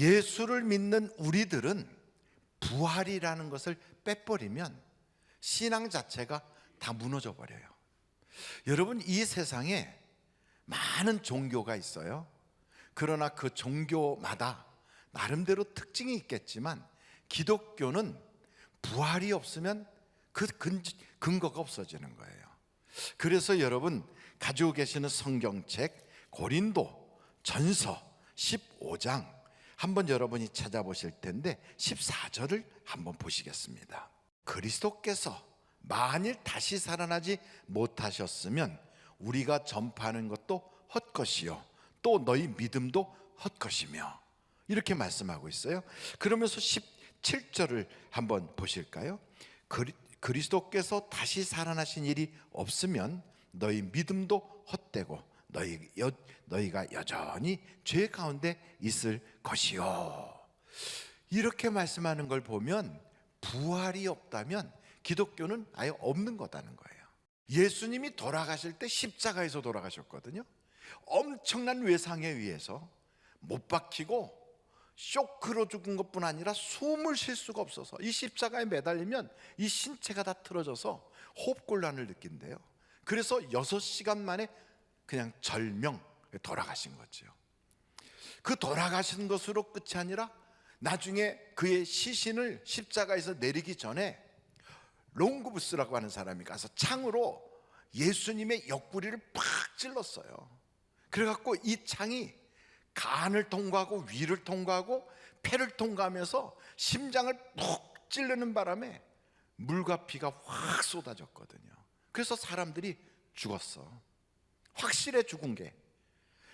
예수를 믿는 우리들은 부활이라는 것을 빼버리면 신앙 자체가 다 무너져 버려요. 여러분, 이 세상에 많은 종교가 있어요. 그러나 그 종교마다 나름대로 특징이 있겠지만 기독교는 부활이 없으면 그 근거가 없어지는 거예요. 그래서 여러분 가지고 계시는 성경책 고린도 전서 15장 한번 여러분이 찾아보실 텐데 14절을 한번 보시겠습니다. 그리스도께서 만일 다시 살아나지 못하셨으면 우리가 전파하는 것도 헛것이요 또 너희 믿음도 헛것이며, 이렇게 말씀하고 있어요. 그러면서 17절을 한번 보실까요? 그리스도께서 다시 살아나신 일이 없으면 너희 믿음도 헛되고 너희가 여전히 죄 가운데 있을 것이요. 이렇게 말씀하는 걸 보면 부활이 없다면 기독교는 아예 없는 거다는 거예요. 예수님이 돌아가실 때 십자가에서 돌아가셨거든요. 엄청난 외상에 의해서 못 박히고 쇼크로 죽은 것뿐 아니라 숨을 쉴 수가 없어서 이 십자가에 매달리면 이 신체가 다 틀어져서 호흡곤란을 느낀대요. 그래서 6시간 만에 그냥 돌아가신 거죠. 그 돌아가신 것으로 끝이 아니라 나중에 그의 시신을 십자가에서 내리기 전에 롱구부스라고 하는 사람이 가서 창으로 예수님의 옆구리를 팍 찔렀어요. 그래갖고 이 창이 간을 통과하고 위를 통과하고 폐를 통과하면서 심장을 푹 찌르는 바람에 물과 피가 확 쏟아졌거든요. 그래서 사람들이 죽었어. 확실해 죽은 게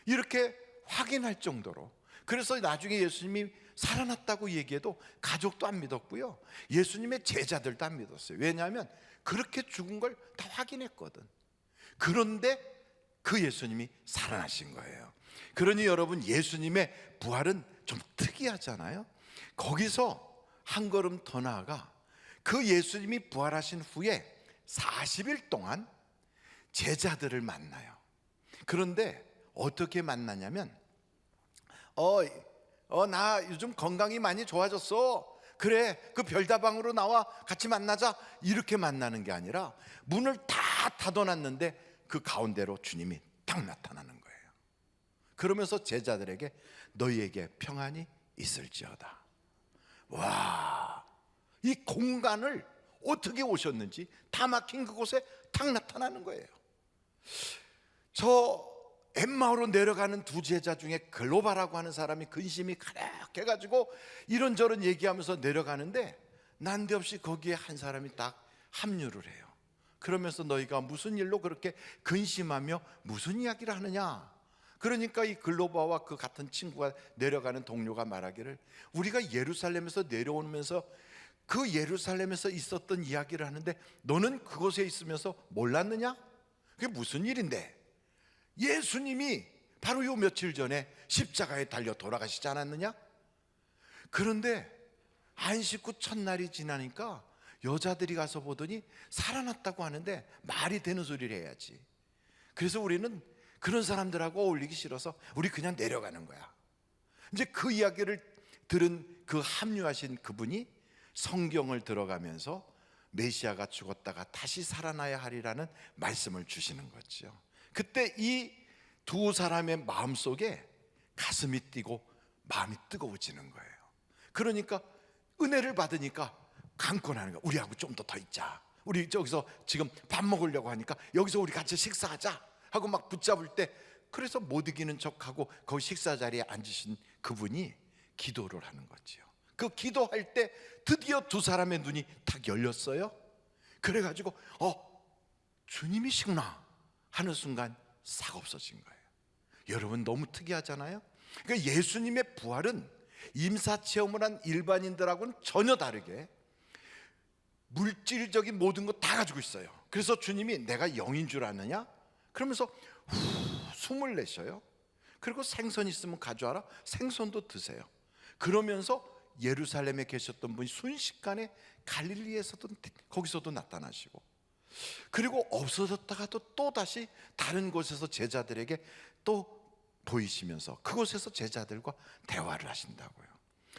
이렇게 확인할 정도로. 그래서 나중에 예수님이 살아났다고 얘기해도 가족도 안 믿었고요, 예수님의 제자들도 안 믿었어요. 왜냐하면 그렇게 죽은 걸 다 확인했거든. 그런데 그 예수님이 살아나신 거예요. 그러니 여러분, 예수님의 부활은 좀 특이하잖아요. 거기서 한 걸음 더 나아가 그 예수님이 부활하신 후에 40일 동안 제자들을 만나요. 그런데 어떻게 만나냐면 나 요즘 건강이 많이 좋아졌어. 그래, 그 별다방으로 나와 같이 만나자. 이렇게 만나는 게 아니라 문을 다 닫아놨는데 그 가운데로 주님이 딱 나타나는 거예요. 그러면서 제자들에게 너희에게 평안이 있을지어다. 와, 이 공간을 어떻게 오셨는지 다 막힌 그곳에 딱 나타나는 거예요. 저 엠마오로 내려가는 두 제자 중에 글로바라고 하는 사람이 근심이 가득해가지고 이런저런 얘기하면서 내려가는데 난데없이 거기에 한 사람이 딱 합류를 해요. 그러면서 너희가 무슨 일로 그렇게 근심하며 무슨 이야기를 하느냐. 그러니까 이 글로바와 그 같은 친구가 내려가는 동료가 말하기를 우리가 예루살렘에서 내려오면서 그 예루살렘에서 있었던 이야기를 하는데 너는 그곳에 있으면서 몰랐느냐? 그게 무슨 일인데? 예수님이 바로 요 며칠 전에 십자가에 달려 돌아가시지 않았느냐? 그런데 안식 후 첫날이 지나니까 여자들이 가서 보더니 살아났다고 하는데 말이 되는 소리를 해야지. 그래서 우리는 그런 사람들하고 어울리기 싫어서 우리 그냥 내려가는 거야. 이제 그 이야기를 들은 그 합류하신 그분이 성경을 들어가면서 메시아가 죽었다가 다시 살아나야 하리라는 말씀을 주시는 거죠. 그때 이 두 사람의 마음속에 가슴이 뛰고 마음이 뜨거워지는 거예요. 그러니까 은혜를 받으니까 강권하는 거야. 우리하고 좀 더 있자. 우리 저기서 지금 밥 먹으려고 하니까 여기서 우리 같이 식사하자 하고 막 붙잡을 때, 그래서 못 이기는 척하고 거기 식사 자리에 앉으신 그분이 기도를 하는 거지요. 그 기도할 때 드디어 두 사람의 눈이 탁 열렸어요. 그래가지고 주님이시구나 하는 순간 싹 없어진 거예요. 여러분, 너무 특이하잖아요. 그러니까 예수님의 부활은 임사체험을 한 일반인들하고는 전혀 다르게 물질적인 모든 거 다 가지고 있어요. 그래서 주님이 내가 영인 줄 아느냐? 그러면서 숨을 내쉬어요. 그리고 생선 있으면 가져와라. 생선도 드세요. 그러면서 예루살렘에 계셨던 분이 순식간에 갈릴리에서도 거기서도 나타나시고, 그리고 없어졌다가도 또 다시 다른 곳에서 제자들에게 또 보이시면서 그곳에서 제자들과 대화를 하신다고요.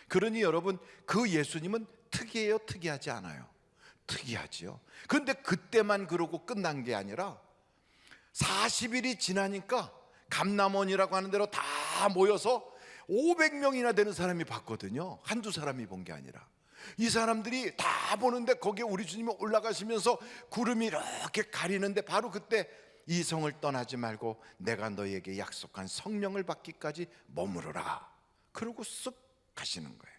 그러니 여러분, 그 예수님은 특이해요, 특이하지 않아요? 특이하지요. 그런데 그때만 그러고 끝난 게 아니라 40일이 지나니까 감람원이라고 하는 데로 다 모여서 500명이나 되는 사람이 봤거든요. 한두 사람이 본 게 아니라. 이 사람들이 다 보는데 거기에 우리 주님이 올라가시면서 구름이 이렇게 가리는데 바로 그때 이 성을 떠나지 말고 내가 너희에게 약속한 성령을 받기까지 머무르라, 그러고 쓱 가시는 거예요.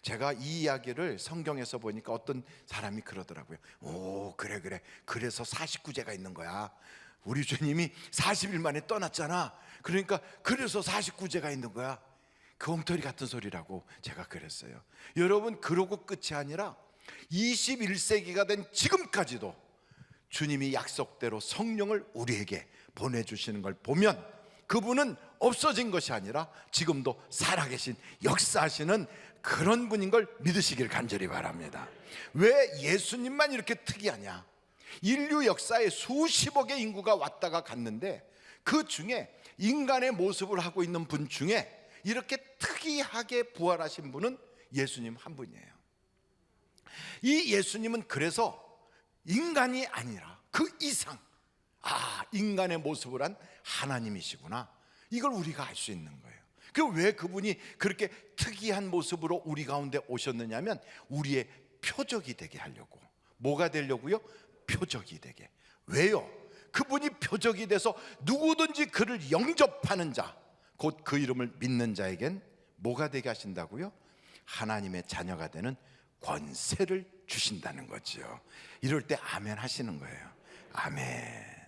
제가 이 이야기를 성경에서 보니까 어떤 사람이 그러더라고요. 오, 그래 그래서 49제가 있는 거야. 우리 주님이 40일 만에 떠났잖아. 그러니까 그래서 49제가 있는 거야. 그 엉터리 같은 소리라고 제가 그랬어요. 여러분, 그러고 끝이 아니라 21세기가 된 지금까지도 주님이 약속대로 성령을 우리에게 보내주시는 걸 보면 그분은 없어진 것이 아니라 지금도 살아계신, 역사하시는 그런 분인 걸 믿으시길 간절히 바랍니다. 왜 예수님만 이렇게 특이하냐? 인류 역사에 수십억의 인구가 왔다가 갔는데 그 중에 인간의 모습을 하고 있는 분 중에 이렇게 특이하게 부활하신 분은 예수님 한 분이에요. 이 예수님은 그래서 인간이 아니라 그 이상, 인간의 모습을 한 하나님이시구나, 이걸 우리가 알 수 있는 거예요. 왜 그분이 그렇게 특이한 모습으로 우리 가운데 오셨느냐면 우리의 표적이 되게 하려고. 뭐가 되려고요? 표적이 되게. 왜요? 그분이 표적이 돼서 누구든지 그를 영접하는 자, 곧 그 이름을 믿는 자에겐 뭐가 되게 하신다고요? 하나님의 자녀가 되는 권세를 주신다는 거지요. 이럴 때 아멘 하시는 거예요. 아멘.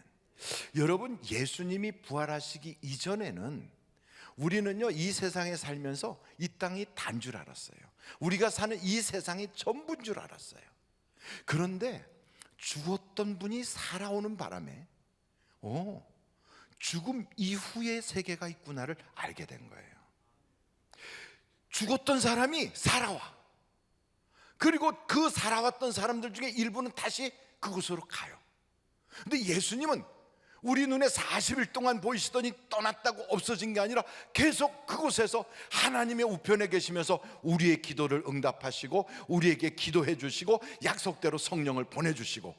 여러분, 예수님이 부활하시기 이전에는 우리는요, 이 세상에 살면서 이 땅이 단 줄 알았어요. 우리가 사는 이 세상이 전부인 줄 알았어요. 그런데 죽었던 분이 살아오는 바람에 죽음 이후의 세계가 있구나를 알게 된 거예요. 죽었던 사람이 살아와. 그리고 그 살아왔던 사람들 중에 일부는 다시 그곳으로 가요. 근데 예수님은 우리 눈에 40일 동안 보이시더니 떠났다고 없어진 게 아니라 계속 그곳에서 하나님의 우편에 계시면서 우리의 기도를 응답하시고 우리에게 기도해 주시고 약속대로 성령을 보내주시고,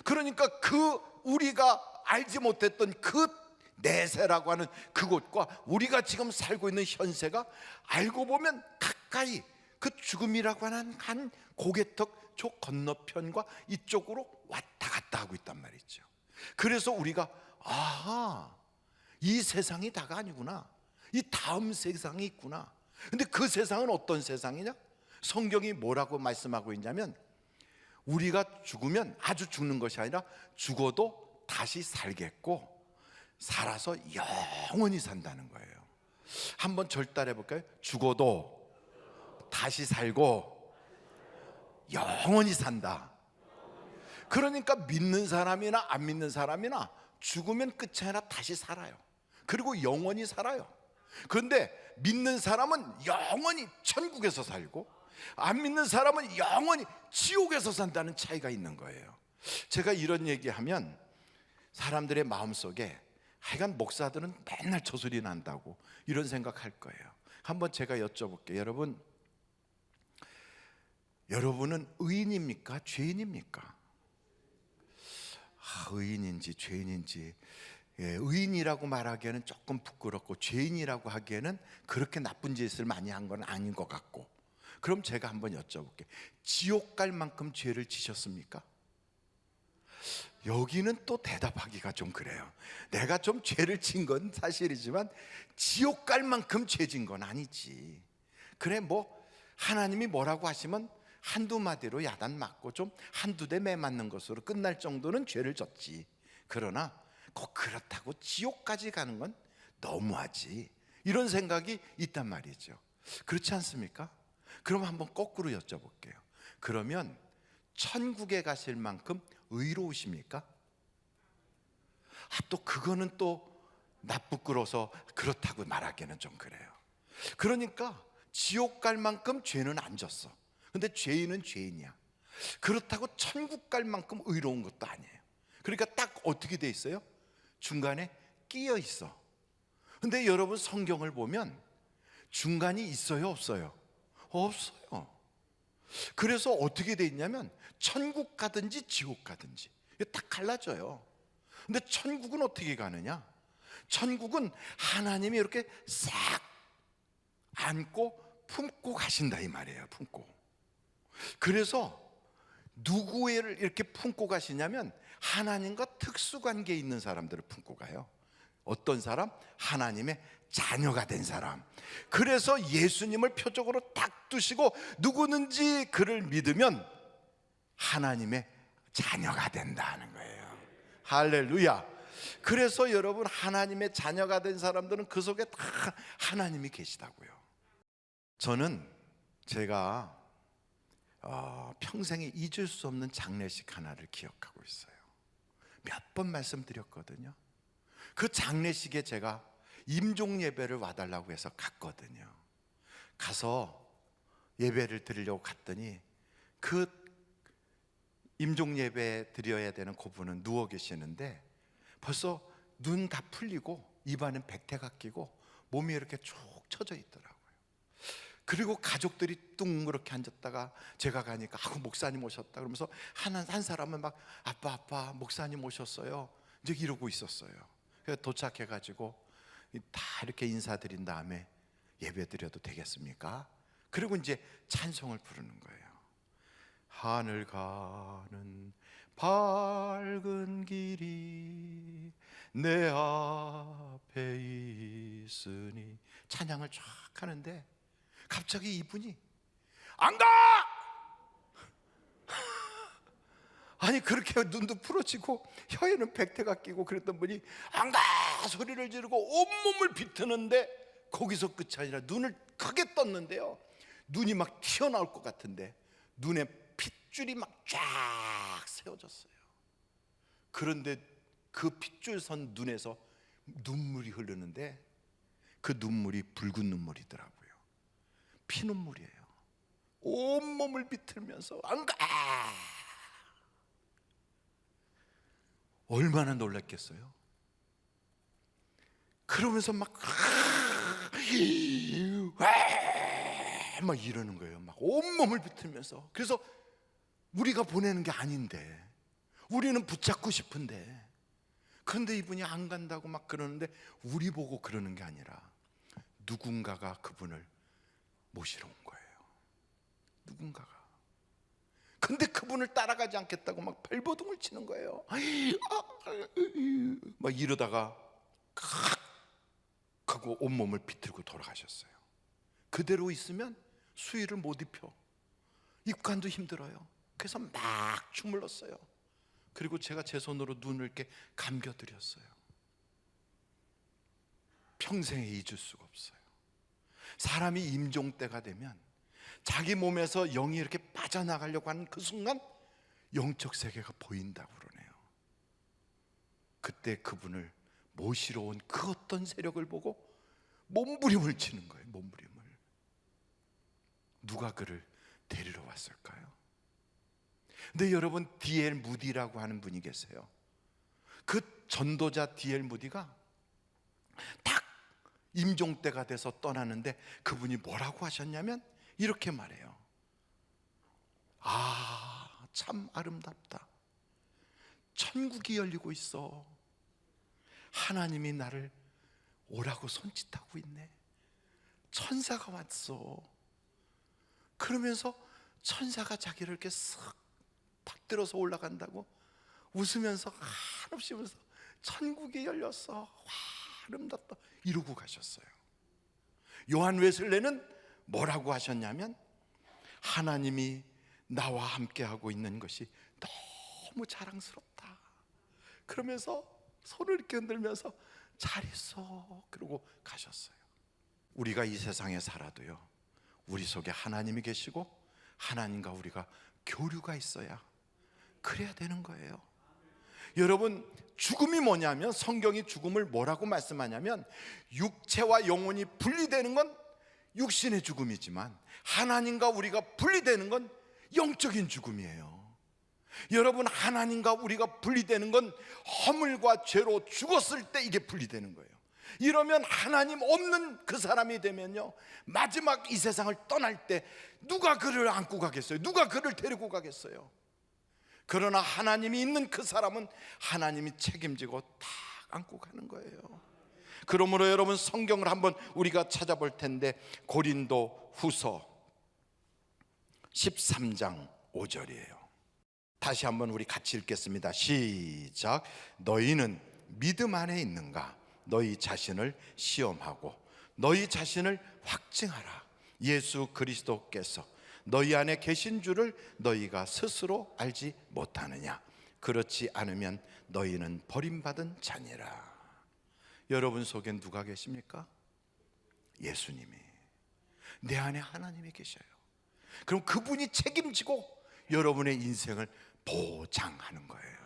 그러니까 그 우리가 알지 못했던 그 내세라고 하는 그곳과 우리가 지금 살고 있는 현세가 알고 보면 가까이 그 죽음이라고 하는 한 고개턱 저 건너편과 이쪽으로 왔다 갔다 하고 있단 말이죠. 그래서 우리가 이 세상이 다가 아니구나, 이 다음 세상이 있구나. 근데 그 세상은 어떤 세상이냐? 성경이 뭐라고 말씀하고 있냐면 우리가 죽으면 아주 죽는 것이 아니라 죽어도 다시 살겠고 살아서 영원히 산다는 거예요. 한번 절단해 볼까요? 죽어도 다시 살고 영원히 산다. 그러니까 믿는 사람이나 안 믿는 사람이나 죽으면 끝이 아니라 다시 살아요. 그리고 영원히 살아요. 그런데 믿는 사람은 영원히 천국에서 살고 안 믿는 사람은 영원히 지옥에서 산다는 차이가 있는 거예요. 제가 이런 얘기하면 사람들의 마음속에 하여간 목사들은 맨날 저 소리 난다고 이런 생각할 거예요. 한번 제가 여쭤볼게요. 여러분은 의인입니까? 죄인입니까? 의인인지 죄인인지, 의인이라고 말하기에는 조금 부끄럽고 죄인이라고 하기에는 그렇게 나쁜 짓을 많이 한 건 아닌 것 같고. 그럼 제가 한번 여쭤볼게요. 지옥 갈 만큼 죄를 지셨습니까? 여기는 또 대답하기가 좀 그래요. 내가 좀 죄를 진 건 사실이지만 지옥 갈 만큼 죄 진 건 아니지. 그래, 하나님이 뭐라고 하시면 한두 마디로 야단 맞고 좀 한두 대 매 맞는 것으로 끝날 정도는 죄를 졌지. 그러나 꼭 그렇다고 지옥까지 가는 건 너무하지, 이런 생각이 있단 말이죠. 그렇지 않습니까? 그럼 한번 거꾸로 여쭤볼게요. 그러면 천국에 가실 만큼 의로우십니까? 또 그거는 또 나 부끄러워서 그렇다고 말하기는 좀 그래요. 그러니까 지옥 갈 만큼 죄는 안 졌어. 근데 죄인은 죄인이야. 그렇다고 천국 갈 만큼 의로운 것도 아니에요. 그러니까 딱 어떻게 돼 있어요? 중간에 끼어 있어. 근데 여러분, 성경을 보면 중간이 있어요, 없어요? 없어요. 그래서 어떻게 돼 있냐면 천국 가든지 지옥 가든지 이게 딱 갈라져요. 근데 천국은 어떻게 가느냐? 천국은 하나님이 이렇게 싹 안고 품고 가신다 이 말이에요. 품고. 그래서 누구를 이렇게 품고 가시냐면 하나님과 특수관계에 있는 사람들을 품고 가요. 어떤 사람? 하나님의 자녀가 된 사람. 그래서 예수님을 표적으로 딱 두시고 누구든지 그를 믿으면 하나님의 자녀가 된다는 거예요. 할렐루야. 그래서 여러분, 하나님의 자녀가 된 사람들은 그 속에 다 하나님이 계시다고요. 저는 제가 평생에 잊을 수 없는 장례식 하나를 기억하고 있어요. 몇 번 말씀드렸거든요. 그 장례식에 제가 임종 예배를 와달라고 해서 갔거든요. 가서 예배를 드리려고 갔더니 그 임종 예배 드려야 되는 그분은 누워 계시는데 벌써 눈 다 풀리고 입안은 백태가 끼고 몸이 이렇게 쭉 처져 있더라고요. 그리고 가족들이 뚱그렇게 앉았다가 제가 가니까 목사님 오셨다 그러면서 한 사람은 막 아빠 목사님 오셨어요 이제 이러고 있었어요. 그래서 도착해가지고 다 이렇게 인사드린 다음에 예배 드려도 되겠습니까? 그리고 이제 찬송을 부르는 거예요. 하늘 가는 밝은 길이 내 앞에 있으니 찬양을 쫙 하는데 갑자기 이분이 안 가! 아니 그렇게 눈도 풀어지고 혀에는 백태가 끼고 그랬던 분이 안 가! 소리를 지르고 온몸을 비트는데 거기서 끝이 아니라 눈을 크게 떴는데요, 눈이 막 튀어나올 것 같은데 눈에 핏줄이 막 쫙 세워졌어요. 그런데 그 핏줄 선 눈에서 눈물이 흐르는데 그 눈물이 붉은 눈물이더라고요. 피눈물이에요. 온몸을 비틀면서 안 가! 얼마나 놀랐겠어요? 그러면서 막 이러는 거예요. 막 온몸을 비틀면서. 그래서 우리가 보내는 게 아닌데 우리는 붙잡고 싶은데 그런데 이분이 안 간다고 막 그러는데 우리 보고 그러는 게 아니라 누군가가 그분을 모시러 온 거예요. 누군가가. 근데 그분을 따라가지 않겠다고 막 발버둥을 치는 거예요. 막 이러다가 하고 온몸을 비틀고 돌아가셨어요. 그대로 있으면 수의를 못 입혀. 입관도 힘들어요. 그래서 막 주물렀어요. 그리고 제가 제 손으로 눈을 이렇게 감겨드렸어요. 평생에 잊을 수가 없어요. 사람이 임종 때가 되면 자기 몸에서 영이 이렇게 빠져나가려고 하는 그 순간 영적 세계가 보인다고 그러네요. 그때 그분을 모시러 온 그 어떤 세력을 보고 몸부림을 치는 거예요. 몸부림을. 누가 그를 데리러 왔을까요? 근데 여러분, D.L. 무디라고 하는 분이 계세요. 그 전도자 D.L. 무디가 딱 임종 때가 돼서 떠나는데 그분이 뭐라고 하셨냐면 이렇게 말해요. 참 아름답다. 천국이 열리고 있어. 하나님이 나를 오라고 손짓하고 있네. 천사가 왔어. 그러면서 천사가 자기를 이렇게 쓱 받들어서 올라간다고 웃으면서 한없이 웃으면서 천국이 열렸어. 와, 아름답다. 이러고 가셨어요. 요한 웨슬레는 뭐라고 하셨냐면 하나님이 나와 함께하고 있는 것이 너무 자랑스럽다. 그러면서 손을 이렇게 흔들면서 잘 있어. 그러고 가셨어요. 우리가 이 세상에 살아도요, 우리 속에 하나님이 계시고 하나님과 우리가 교류가 있어야 그래야 되는 거예요. 여러분, 죽음이 뭐냐면 성경이 죽음을 뭐라고 말씀하냐면 육체와 영혼이 분리되는 건 육신의 죽음이지만 하나님과 우리가 분리되는 건 영적인 죽음이에요. 여러분, 하나님과 우리가 분리되는 건 허물과 죄로 죽었을 때 이게 분리되는 거예요. 이러면 하나님 없는 그 사람이 되면요, 마지막 이 세상을 떠날 때 누가 그를 안고 가겠어요? 누가 그를 데리고 가겠어요? 그러나 하나님이 있는 그 사람은 하나님이 책임지고 다 안고 가는 거예요. 그러므로 여러분, 성경을 한번 우리가 찾아볼 텐데, 고린도 후서 13장 5절이에요 다시 한번 우리 같이 읽겠습니다. 시작. 너희는 믿음 안에 있는가? 너희 자신을 시험하고 너희 자신을 확증하라. 예수 그리스도께서 너희 안에 계신 줄을 너희가 스스로 알지 못하느냐? 그렇지 않으면 너희는 버림받은 자니라. 여러분 속엔 누가 계십니까? 예수님이. 내 안에 하나님이 계셔요. 그럼 그분이 책임지고 여러분의 인생을 보장하는 거예요.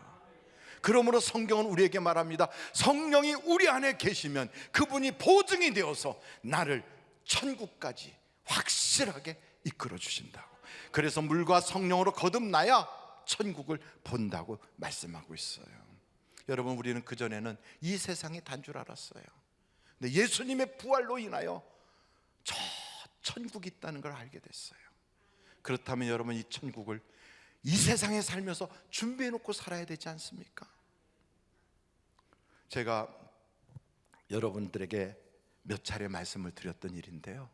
그러므로 성경은 우리에게 말합니다. 성령이 우리 안에 계시면 그분이 보증이 되어서 나를 천국까지 확실하게 이끌어 주신다고. 그래서 물과 성령으로 거듭나야 천국을 본다고 말씀하고 있어요. 여러분, 우리는 그전에는 이 세상이 단 줄 알았어요. 근데 예수님의 부활로 인하여 저 천국이 있다는 걸 알게 됐어요. 그렇다면 여러분, 이 천국을 이 세상에 살면서 준비해 놓고 살아야 되지 않습니까? 제가 여러분들에게 몇 차례 말씀을 드렸던 일인데요,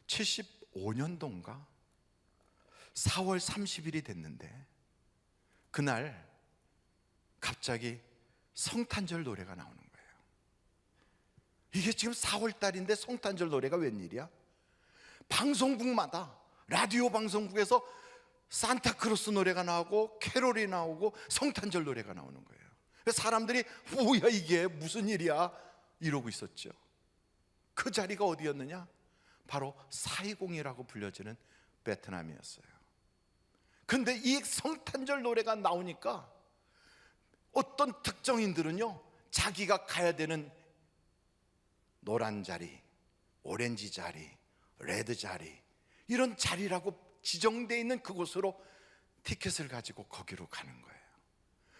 75년도인가 4월 30일이 됐는데 그날 갑자기 성탄절 노래가 나오는 거예요. 이게 지금 4월 달인데 성탄절 노래가 웬일이야? 방송국마다, 라디오 방송국에서 산타크로스 노래가 나오고 캐롤이 나오고 성탄절 노래가 나오는 거예요. 사람들이 뭐야 이게 무슨 일이야 이러고 있었죠. 그 자리가 어디였느냐? 바로 사이공이라고 불려지는 베트남이었어요. 근데 이 성탄절 노래가 나오니까 어떤 특정인들은요, 자기가 가야 되는 노란 자리, 오렌지 자리, 레드 자리, 이런 자리라고 지정되어 있는 그곳으로 티켓을 가지고 거기로 가는 거예요.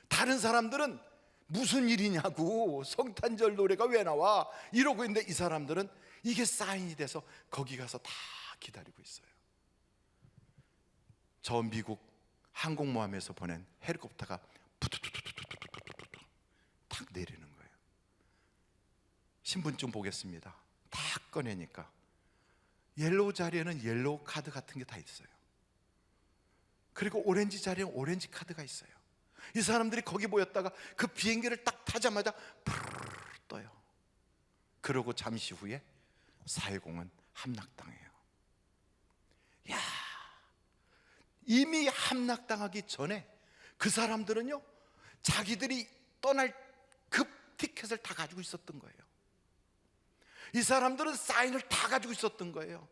다른 사람들은 무슨 일이냐고, 성탄절 노래가 왜 나와 이러고 있는데 이 사람들은 이게 사인이 돼서 거기 가서 다 기다리고 있어요. 저 미국 항공모함에서 보낸 헬리콥터가 푸투투투투투투투투 탁 내리는 거예요. 신분증 보겠습니다. 딱 꺼내니까 옐로우 자리에는 옐로우 카드 같은 게 다 있어요. 그리고 오렌지 자리에 오렌지 카드가 있어요. 이 사람들이 거기 모였다가 그 비행기를 딱 타자마자 푸르르 떠요. 그러고 잠시 후에 사회공은 함락당해요. 야, 이미 함락당하기 전에 그 사람들은요, 자기들이 떠날 급 티켓을 다 가지고 있었던 거예요. 이 사람들은 사인을 다 가지고 있었던 거예요.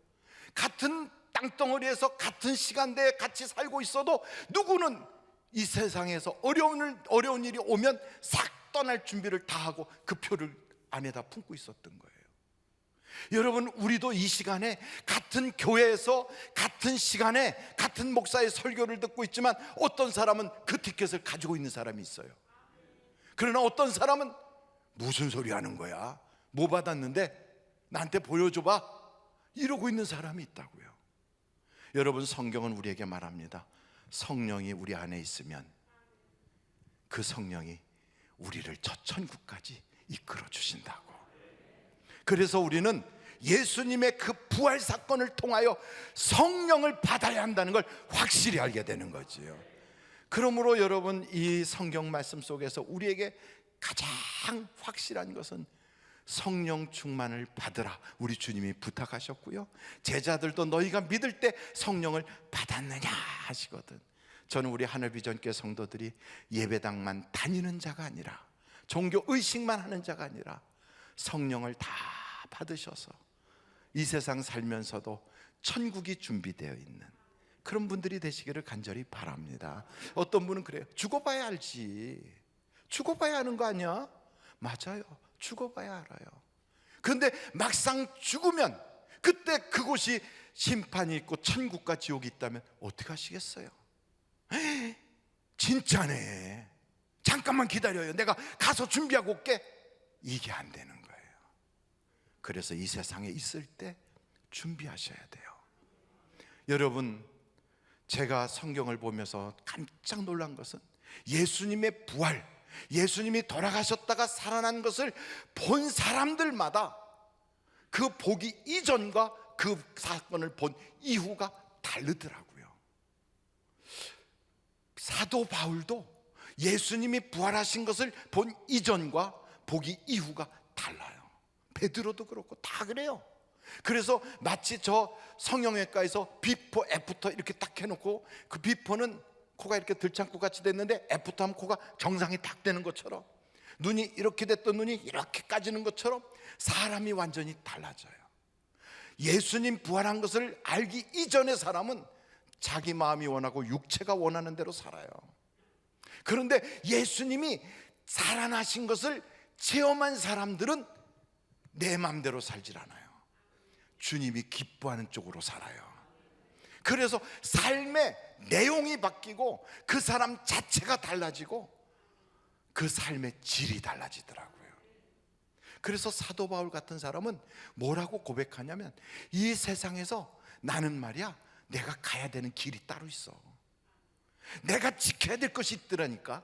같은 땅덩어리에서 같은 시간대에 같이 살고 있어도 누구는 이 세상에서 어려운 일이 오면 싹 떠날 준비를 다 하고 그 표를 안에다 품고 있었던 거예요. 여러분, 우리도 이 시간에 같은 교회에서 같은 시간에 같은 목사의 설교를 듣고 있지만 어떤 사람은 그 티켓을 가지고 있는 사람이 있어요. 그러나 어떤 사람은 무슨 소리 하는 거야? 뭐 받았는데 나한테 보여줘봐 이러고 있는 사람이 있다고요. 여러분, 성경은 우리에게 말합니다. 성령이 우리 안에 있으면 그 성령이 우리를 저 천국까지 이끌어 주신다고. 그래서 우리는 예수님의 그 부활 사건을 통하여 성령을 받아야 한다는 걸 확실히 알게 되는 거지요. 그러므로 여러분, 이 성경 말씀 속에서 우리에게 가장 확실한 것은 성령 충만을 받으라 우리 주님이 부탁하셨고요, 제자들도 너희가 믿을 때 성령을 받았느냐 하시거든. 저는 우리 하늘비전교회 성도들이 예배당만 다니는 자가 아니라, 종교 의식만 하는 자가 아니라 성령을 다 받으셔서 이 세상 살면서도 천국이 준비되어 있는 그런 분들이 되시기를 간절히 바랍니다. 어떤 분은 그래요. 죽어봐야 알지. 죽어봐야 아는 거 아니야? 맞아요. 죽어봐야 알아요. 그런데 막상 죽으면 그때 그곳이 심판이 있고 천국과 지옥이 있다면 어떻게 하시겠어요? 에이, 진짜네. 잠깐만 기다려요. 내가 가서 준비하고 올게. 이게 안 되는 거예요. 그래서 이 세상에 있을 때 준비하셔야 돼요. 여러분, 제가 성경을 보면서 깜짝 놀란 것은 예수님의 부활, 예수님이 돌아가셨다가 살아난 것을 본 사람들마다 그 보기 이전과 그 사건을 본 이후가 다르더라고요. 사도 바울도 예수님이 부활하신 것을 본 이전과 보기 이후가 달라요. 베드로도 그렇고 다 그래요. 그래서 마치 저 성형외과에서 비포 애프터 이렇게 딱 해놓고 그 비포는 코가 이렇게 들창고 같이 됐는데 애프터 하면 코가 정상이 딱 되는 것처럼, 눈이 이렇게 됐던 눈이 이렇게 까지는 것처럼 사람이 완전히 달라져요. 예수님 부활한 것을 알기 이전의 사람은 자기 마음이 원하고 육체가 원하는 대로 살아요. 그런데 예수님이 살아나신 것을 체험한 사람들은 내 마음대로 살질 않아요. 주님이 기뻐하는 쪽으로 살아요. 그래서 삶의 내용이 바뀌고 그 사람 자체가 달라지고 그 삶의 질이 달라지더라고요. 그래서 사도 바울 같은 사람은 뭐라고 고백하냐면, 이 세상에서 나는 말이야 내가 가야 되는 길이 따로 있어. 내가 지켜야 될 것이 있더라니까.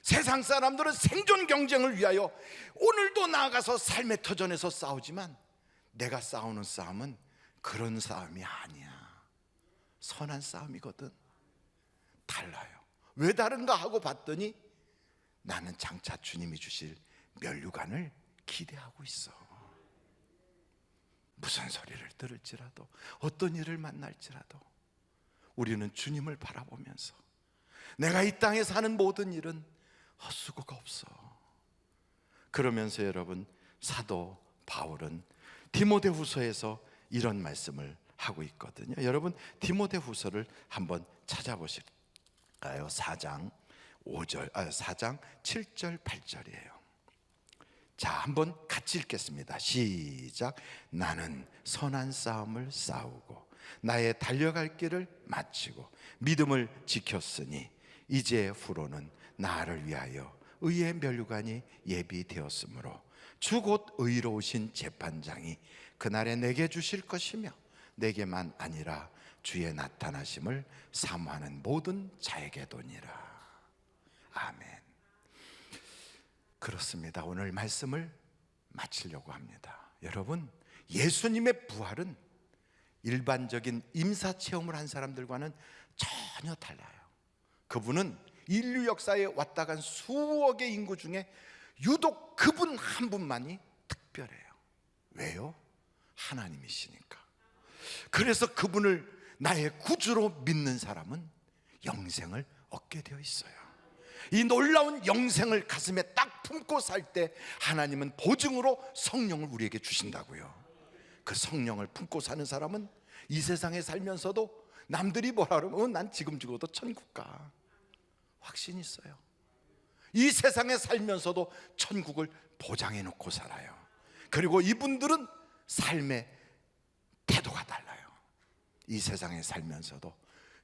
세상 사람들은 생존 경쟁을 위하여 오늘도 나아가서 삶의 터전에서 싸우지만 내가 싸우는 싸움은 그런 싸움이 아니야. 선한 싸움이거든. 달라요. 왜 다른가 하고 봤더니 나는 장차 주님이 주실 면류관을 기대하고 있어. 무슨 소리를 들을지라도, 어떤 일을 만날지라도 우리는 주님을 바라보면서 내가 이 땅에 사는 모든 일은 헛수고가 없어. 그러면서 여러분, 사도 바울은 디모데후서에서 이런 말씀을 하고 있거든요. 여러분, 디모데후서를 한번 찾아보실까요? 4장 7절 8절이에요. 자, 한번 같이 읽겠습니다. 시작. 나는 선한 싸움을 싸우고 나의 달려갈 길을 마치고 믿음을 지켰으니 이제 후로는 나를 위하여 의의 면류관이 예비되었으므로 주 곧 의로우신 재판장이 그날에 내게 주실 것이며 내게만 아니라 주의 나타나심을 사모하는 모든 자에게도니라. 아멘. 그렇습니다. 오늘 말씀을 마치려고 합니다. 여러분, 예수님의 부활은 일반적인 임사 체험을 한 사람들과는 전혀 달라요. 그분은 인류 역사에 왔다 간 수억의 인구 중에 유독 그분 한 분만이 특별해요. 왜요? 하나님이시니까. 그래서 그분을 나의 구주로 믿는 사람은 영생을 얻게 되어 있어요. 이 놀라운 영생을 가슴에 딱 품고 살 때 하나님은 보증으로 성령을 우리에게 주신다고요. 그 성령을 품고 사는 사람은 이 세상에 살면서도 남들이 뭐라 그러면 난 지금 죽어도 천국 가, 확신이 있어요. 이 세상에 살면서도 천국을 보장해 놓고 살아요. 그리고 이분들은 삶의 태도가 달라요. 이 세상에 살면서도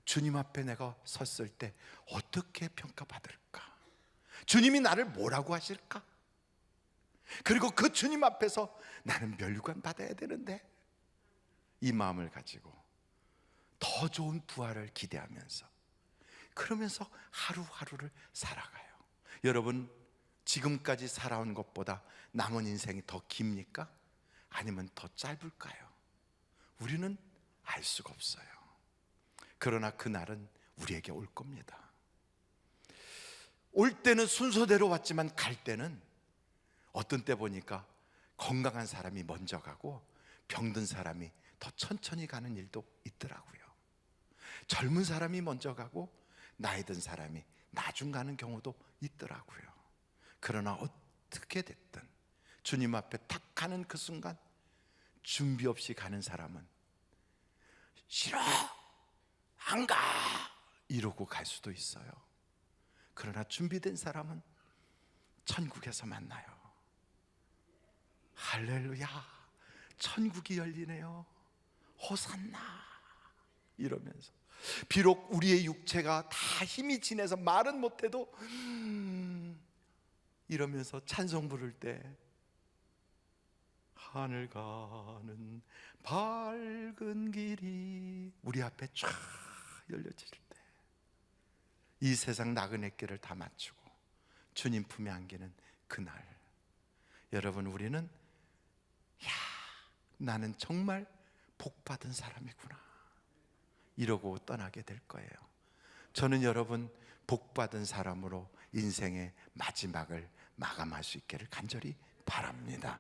주님 앞에 내가 섰을 때 어떻게 평가받을까? 주님이 나를 뭐라고 하실까? 그리고 그 주님 앞에서 나는 면류관 받아야 되는데, 이 마음을 가지고 더 좋은 부활을 기대하면서 그러면서 하루하루를 살아가요. 여러분, 지금까지 살아온 것보다 남은 인생이 더 깁니까? 아니면 더 짧을까요? 우리는 알 수가 없어요. 그러나 그날은 우리에게 올 겁니다. 올 때는 순서대로 왔지만 갈 때는 어떤 때 보니까 건강한 사람이 먼저 가고 병든 사람이 더 천천히 가는 일도 있더라고요. 젊은 사람이 먼저 가고 나이 든 사람이 나중 가는 경우도 있더라고요. 그러나 어떻게 됐든 주님 앞에 딱 가는 그 순간 준비 없이 가는 사람은 싫어, 안 가, 이러고 갈 수도 있어요. 그러나 준비된 사람은 천국에서 만나요. 할렐루야, 천국이 열리네요, 호산나, 이러면서 비록 우리의 육체가 다 힘이 진해서 말은 못해도 이러면서 찬송 부를 때 하늘 가는 밝은 길이 우리 앞에 쫙 열려질 때, 이 세상 나그네길을 다 마치고 주님 품에 안기는 그날, 여러분, 우리는 야, 나는 정말 복받은 사람이구나 이러고 떠나게 될 거예요. 저는 여러분 복받은 사람으로 인생의 마지막을 마감할 수 있기를 간절히 바랍니다.